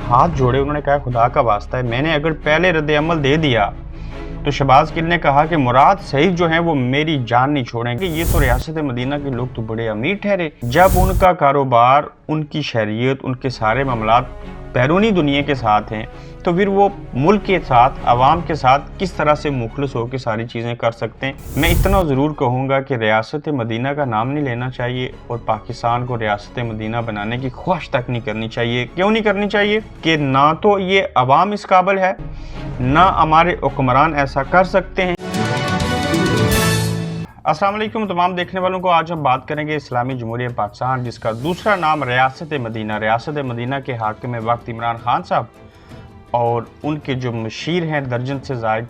ہاتھ جوڑے, انہوں نے کہا خدا کا واسطہ ہے میں نے اگر پہلے رد عمل دے دیا تو شہباز گل نے کہا کہ مراد سعید جو ہیں وہ میری جان نہیں چھوڑیں گے. یہ تو ریاست مدینہ کے لوگ تو بڑے امیر ٹھہرے, جب ان کا کاروبار, ان کی شہریت, ان کے سارے معاملات بیرونی دنیا کے ساتھ ہیں تو پھر وہ ملک کے ساتھ, عوام کے ساتھ کس طرح سے مخلص ہو کے ساری چیزیں کر سکتے ہیں. میں اتنا ضرور کہوں گا کہ ریاست مدینہ کا نام نہیں لینا چاہیے اور پاکستان کو ریاست مدینہ بنانے کی خواہش تک نہیں کرنی چاہیے. کیوں نہیں کرنی چاہیے؟ کہ نہ تو یہ عوام اس قابل ہے, نہ ہمارے حکمران ایسا کر سکتے ہیں. السلام علیکم تمام دیکھنے والوں کو. آج ہم بات کریں گے اسلامی جمہوریہ پاکستان جس کا دوسرا نام ریاست مدینہ کے حاکم وقت عمران خان صاحب اور ان کے جو مشیر ہیں درجن سے زائد,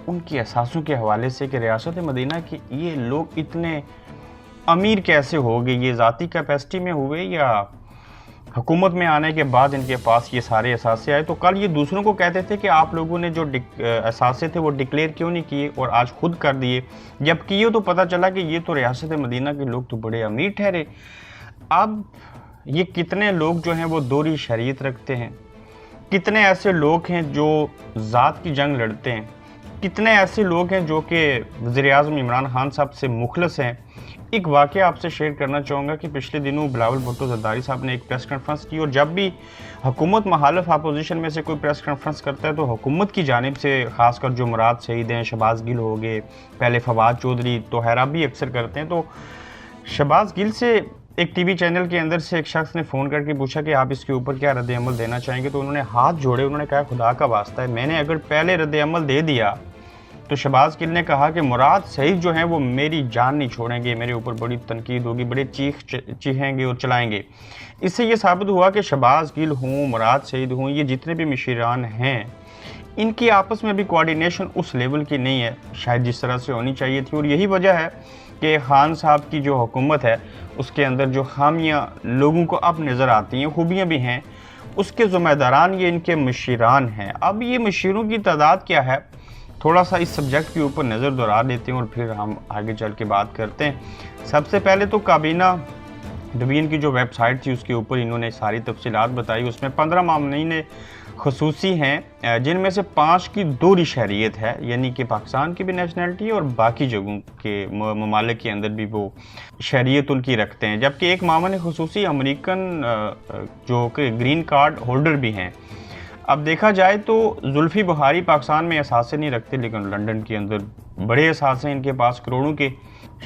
ان کی اثاثوں کے حوالے سے کہ ریاست مدینہ کی یہ لوگ اتنے امیر کیسے ہو گئے, یہ ذاتی کیپیسٹی میں ہوئے یا حکومت میں آنے کے بعد ان کے پاس یہ سارے اثاثے آئے. تو کل یہ دوسروں کو کہتے تھے کہ آپ لوگوں نے جو اثاثے تھے وہ ڈکلیئر کیوں نہیں کیے اور آج خود کر دیے. جب کیے تو پتہ چلا کہ یہ تو ریاست مدینہ کے لوگ تو بڑے امیر ٹھہرے. اب یہ کتنے لوگ جو ہیں وہ دوہری شریعت رکھتے ہیں, کتنے ایسے لوگ ہیں جو ذات کی جنگ لڑتے ہیں, کتنے ایسے لوگ ہیں جو کہ وزیر اعظم عمران خان صاحب سے مخلص ہیں. ایک واقعہ آپ سے شیئر کرنا چاہوں گا کہ پچھلے دنوں بلاول بھٹو زرداری صاحب نے ایک پریس کانفرنس کی, اور جب بھی حکومت مخالف اپوزیشن میں سے کوئی پریس کانفرنس کرتا ہے تو حکومت کی جانب سے, خاص کر جو مراد سعید ہیں, شہباز گل ہو گئے, پہلے فواد چودھری, تو ہیرا بھی اکثر کرتے ہیں. تو شہباز گل سے ایک ٹی وی چینل کے اندر سے ایک شخص نے فون کر کے پوچھا کہ آپ اس کے اوپر کیا رد عمل دینا چاہیں گے, تو انہوں نے ہاتھ جوڑے, انہوں نے کہا خدا کا واسطہ ہے میں نے اگر پہلے رد عمل دے دیا تو شہباز گل نے کہا کہ مراد سعید جو ہیں وہ میری جان نہیں چھوڑیں گے, میرے اوپر بڑی تنقید ہوگی, بڑے چیخیں گے اور چلائیں گے. اس سے یہ ثابت ہوا کہ شہباز گل ہوں, مراد سعید ہوں, یہ جتنے بھی مشیران ہیں ان کی آپس میں بھی کوارڈینیشن اس لیول کی نہیں ہے شاید جس طرح سے ہونی چاہیے تھی. اور یہی وجہ ہے کہ خان صاحب کی جو حکومت ہے اس کے اندر جو خامیاں لوگوں کو اب نظر آتی ہیں, خوبیاں بھی ہیں, اس کے ذمہ داران یہ ان کے مشیران ہیں. اب یہ مشیروں کی تعداد کیا ہے, تھوڑا سا اس سبجیکٹ کے اوپر نظر دورا دیتے ہیں اور پھر ہم آگے چل کے بات کرتے ہیں. سب سے پہلے تو کابینہ ڈوین کی جو ویب سائٹ تھی اس کے اوپر انہوں نے ساری تفصیلات بتائی. اس میں 15 مامنین خصوصی ہیں جن میں سے 5 کی دوہری شہریت ہے, یعنی کہ پاکستان کی بھی نیشنلٹی اور باقی جگہوں کے ممالک کے اندر بھی وہ شہریت ان کی رکھتے ہیں, جبکہ ایک مامن خصوصی امریکن جو کہ گرین کارڈ ہولڈر بھی ہیں. اب دیکھا جائے تو زلفی بخاری پاکستان میں اثاثے نہیں رکھتے لیکن لنڈن کے اندر بڑے اثاثے ہیں ان کے پاس کروڑوں کے.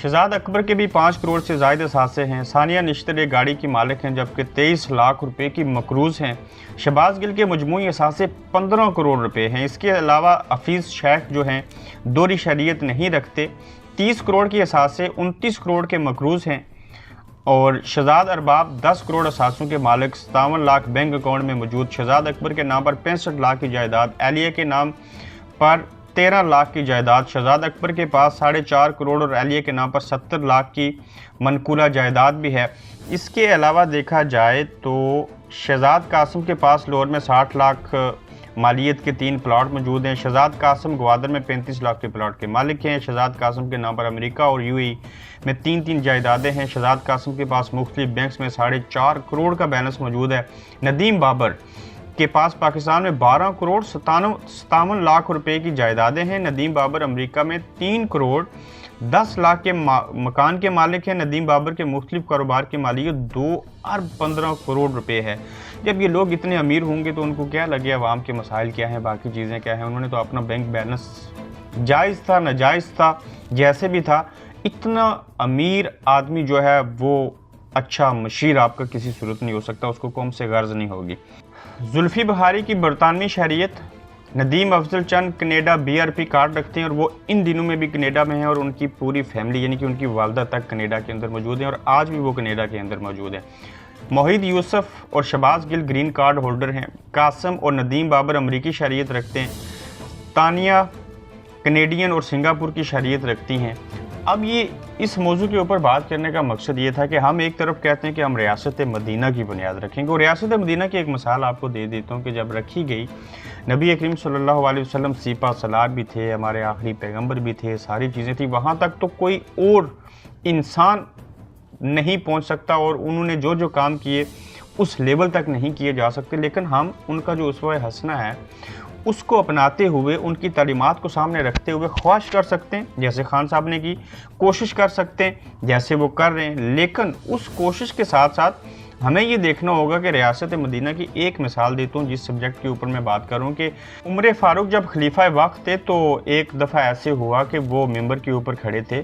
شہزاد اکبر کے بھی 5 کروڑ سے زائد اثاثے ہیں. ثانیہ نشتر ایک گاڑی کی مالک ہیں جبکہ 23 لاکھ روپے کی مقروض ہیں. شہباز گل کے مجموعی اثاثے 15 کروڑ روپے ہیں. اس کے علاوہ حفیظ شیخ جو ہیں دوہری شہریت نہیں رکھتے, 30 کروڑ کی اثاثے, 29 کروڑ کے مقروض ہیں. اور شہزاد ارباب 10 کروڑ اثاثوں کے مالک, 57 لاکھ بینک اکاؤنٹ میں موجود. شہزاد اکبر کے نام پر 65 لاکھ کی جائیداد, اہلیہ کے نام پر 13 لاکھ کی جائیداد. شہزاد اکبر کے پاس 4.5 کروڑ اور اہلیہ کے نام پر 70 لاکھ کی منقولہ جائیداد بھی ہے. اس کے علاوہ دیکھا جائے تو شہزاد قاسم کے پاس لاہور میں 60 لاکھ مالیت کے 3 پلاٹ موجود ہیں. شہزاد قاسم گوادر میں 35 لاکھ کے پلاٹ کے مالک ہیں. شہزاد قاسم کے نام پر امریکہ اور یو اے میں 3 جائیدادیں ہیں. شہزاد قاسم کے پاس مختلف بینکس میں 4.5 کروڑ کا بیلنس موجود ہے. ندیم بابر کے پاس پاکستان میں 12 کروڑ 57 لاکھ روپے کی جائیدادیں ہیں. ندیم بابر امریکہ میں 3 کروڑ 10 لاکھ کے مکان کے مالک ہیں. ندیم بابر کے مختلف کاروبار کی مالیت 2 ارب 15 کروڑ روپے ہے. جب یہ لوگ اتنے امیر ہوں گے تو ان کو کیا لگے عوام کے مسائل کیا ہیں, باقی چیزیں کیا ہیں. انہوں نے تو اپنا بینک بیلنس جائز تھا ناجائز تھا جیسے بھی تھا, اتنا امیر آدمی جو ہے وہ اچھا مشیر آپ کا کسی صورت نہیں ہو سکتا, اس کو قوم سے غرض نہیں ہوگی. زلفی بخاری کی برطانوی شہریت, ندیم افضل چند کینیڈا BRP کارڈ رکھتے ہیں اور وہ ان دنوں میں بھی کینیڈا میں ہیں اور ان کی پوری فیملی یعنی کہ ان کی والدہ تک کینیڈا کے اندر موجود ہیں اور آج بھی وہ کینیڈا کے اندر موجود ہیں. موحید یوسف اور شہباز گل گرین کارڈ ہولڈر ہیں. قاسم اور ندیم بابر امریکی شہریت رکھتے ہیں. تانیہ کینیڈین اور سنگاپور کی شہریت رکھتی ہیں. اب یہ اس موضوع کے اوپر بات کرنے کا مقصد یہ تھا کہ ہم ایک طرف کہتے ہیں کہ ہم ریاست مدینہ کی بنیاد رکھیں گے, اور ریاست مدینہ کی ایک مثال آپ کو دے دیتا ہوں کہ جب رکھی گئی, نبی کریم صلی اللہ علیہ وسلم سیپا سالار بھی تھے, ہمارے آخری پیغمبر بھی تھے, ساری چیزیں تھیں, وہاں تک تو کوئی اور انسان نہیں پہنچ سکتا, اور انہوں نے جو کام کیے اس لیول تک نہیں کیے جا سکتے، لیکن ہم ان کا جو اسوہ حسنہ ہے اس کو اپناتے ہوئے، ان کی تعلیمات کو سامنے رکھتے ہوئے خواہش کر سکتے ہیں، جیسے خان صاحب نے کی، کوشش کر سکتے ہیں جیسے وہ کر رہے ہیں، لیکن اس کوشش کے ساتھ ساتھ ہمیں یہ دیکھنا ہوگا کہ ریاست مدینہ کی ایک مثال دیتا ہوں جس سبجیکٹ کے اوپر میں بات کروں کہ عمر فاروق جب خلیفہ وقت تھے تو ایک دفعہ ایسے ہوا کہ وہ ممبر کے اوپر کھڑے تھے،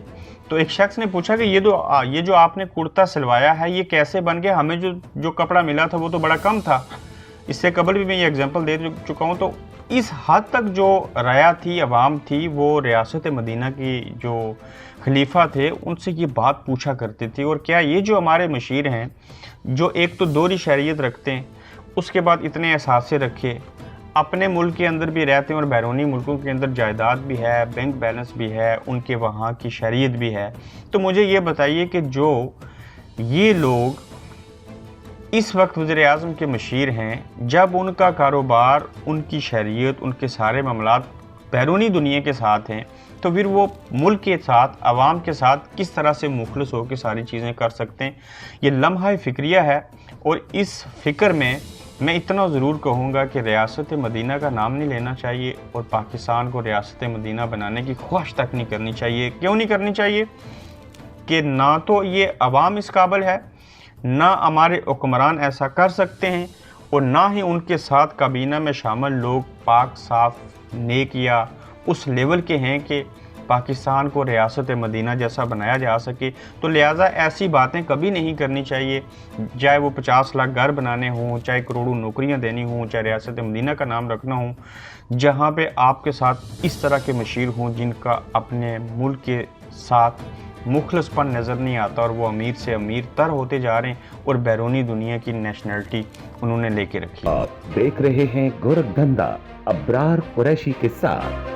تو ایک شخص نے پوچھا کہ یہ جو آپ نے کرتا سلوایا ہے یہ کیسے بن گیا، ہمیں جو کپڑا ملا تھا وہ تو بڑا کم تھا۔ اس سے قبل بھی میں یہ اگزامپل دے چکا ہوں۔ تو اس حد تک جو رعایا تھی، عوام تھی، وہ ریاست مدینہ کی جو خلیفہ تھے ان سے یہ بات پوچھا کرتے تھے۔ اور کیا یہ جو ہمارے مشیر ہیں جو ایک تو دوہری شہریت رکھتے ہیں، اس کے بعد اتنے اثاثے رکھے، اپنے ملک کے اندر بھی رہتے ہیں اور بیرونی ملکوں کے اندر جائیداد بھی ہے، بینک بیلنس بھی ہے، ان کے وہاں کی شہریت بھی ہے، تو مجھے یہ بتائیے کہ جو یہ لوگ اس وقت وزیر اعظم کے مشیر ہیں، جب ان کا کاروبار، ان کی شہریت، ان کے سارے معاملات بیرونی دنیا کے ساتھ ہیں، تو پھر وہ ملک کے ساتھ، عوام کے ساتھ کس طرح سے مخلص ہو کے ساری چیزیں کر سکتے ہیں؟ یہ لمحہ فکریہ ہے، اور اس فکر میں اتنا ضرور کہوں گا کہ ریاست مدینہ کا نام نہیں لینا چاہیے اور پاکستان کو ریاست مدینہ بنانے کی خواہش تک نہیں کرنی چاہیے۔ کیوں نہیں کرنی چاہیے؟ کہ نہ تو یہ عوام اس قابل ہے، نہ ہمارے حکمران ایسا کر سکتے ہیں، اور نہ ہی ان کے ساتھ کابینہ میں شامل لوگ پاک، صاف، نیک یا اس لیول کے ہیں کہ پاکستان کو ریاست مدینہ جیسا بنایا جا سکے۔ تو لہٰذا ایسی باتیں کبھی نہیں کرنی چاہیے، چاہے وہ 50 لاکھ گھر بنانے ہوں، چاہے کروڑوں نوکریاں دینی ہوں، چاہے ریاست مدینہ کا نام رکھنا ہوں، جہاں پہ آپ کے ساتھ اس طرح کے مشیر ہوں جن کا اپنے ملک کے ساتھ مخلص پن نظر نہیں آتا، اور وہ امیر سے امیر تر ہوتے جا رہے ہیں اور بیرونی دنیا کی نیشنلٹی انہوں نے لے کے رکھی۔ آپ دیکھ رہے ہیں گورکھدھندا ابرار قریشی کے ساتھ۔